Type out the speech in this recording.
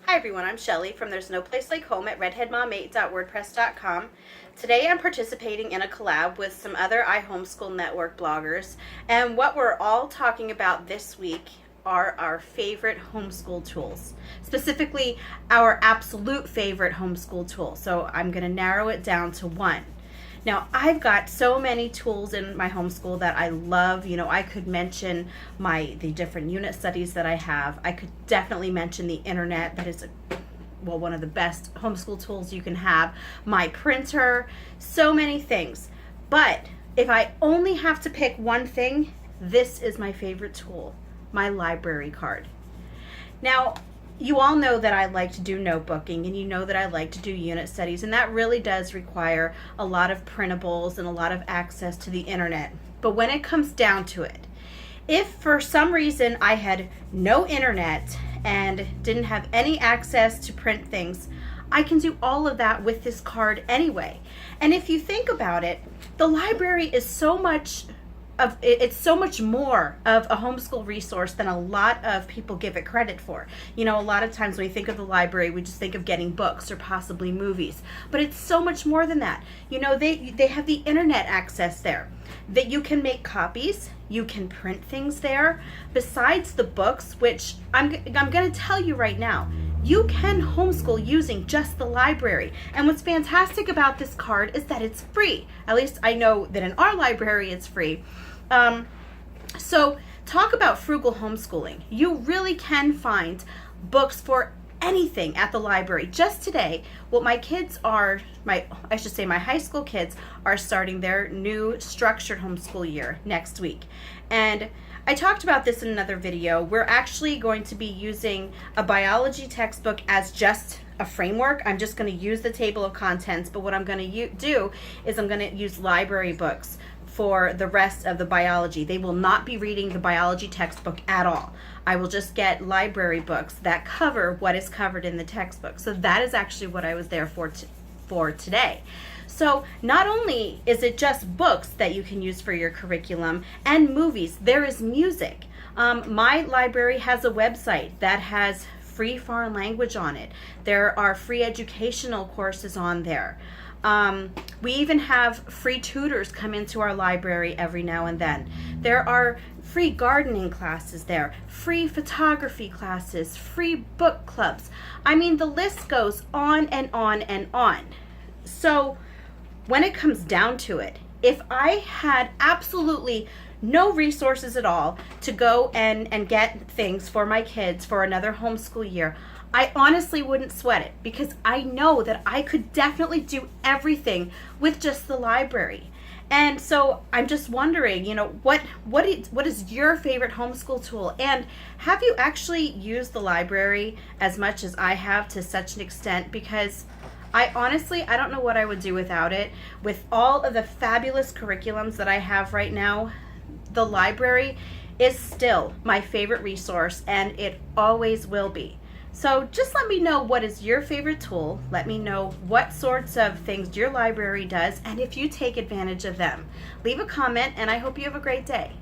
Hi everyone, I'm Shelly from There's No Place Like Home at redheadmom8.wordpress.com. Today I'm participating in a collab with some other iHomeschool Network bloggers, and what we're all talking about this week are our favorite homeschool tools. Specifically, our absolute favorite homeschool tool. So I'm going to narrow it down to one. Now, I've got so many tools in my homeschool that I love. You know, I could mention the different unit studies that I have. I could definitely mention the internet. That is one of the best homeschool tools you can have. My printer, so many things. But if I only have to pick one thing, this is my favorite tool, my library card. Now, you all know that I like to do notebooking, and you know that I like to do unit studies, and that really does require a lot of printables and a lot of access to the internet. But when it comes down to it, if for some reason I had no internet and didn't have any access to print things, I can do all of that with this card anyway. And if you think about it, the library is so much more of a homeschool resource than a lot of people give it credit for. You know, a lot of times when we think of the library, we just think of getting books or possibly movies, but it's so much more than that. You know, they have the internet access there, that you can make copies, you can print things there. Besides the books, which I'm going to tell you right now, you can homeschool using just the library. And what's fantastic about this card is that it's free. At least I know that in our library it's free. So talk about frugal homeschooling. You really can find books for anything at the library. Just today, my high school kids are starting their new structured homeschool year next week. And I talked about this in another video. We're actually going to be using a biology textbook as just a framework. I'm just going to use the table of contents, but what I'm going to do is I'm going to use library books for the rest of the biology. They will not be reading the biology textbook at all. I will just get library books that cover what is covered in the textbook. So that is actually what I was there for today. So not only is it just books that you can use for your curriculum and movies, there is music. My library has a website that has free foreign language on it. There are free educational courses on there. We even have free tutors come into our library every now and then. There are free gardening classes there, free photography classes, free book clubs. I mean, the list goes on and on and on. So when it comes down to it, if I had absolutely no resources at all to go and get things for my kids for another homeschool year, I honestly wouldn't sweat it, because I know that I could definitely do everything with just the library. And so I'm just wondering, you know, what is your favorite homeschool tool? And have you actually used the library as much as I have to such an extent? Because I don't know what I would do without it. With all of the fabulous curriculums that I have right now, the library is still my favorite resource, and it always will be. So just let me know, what is your favorite tool. Let me know what sorts of things your library does, and if you take advantage of them. Leave a comment, and I hope you have a great day.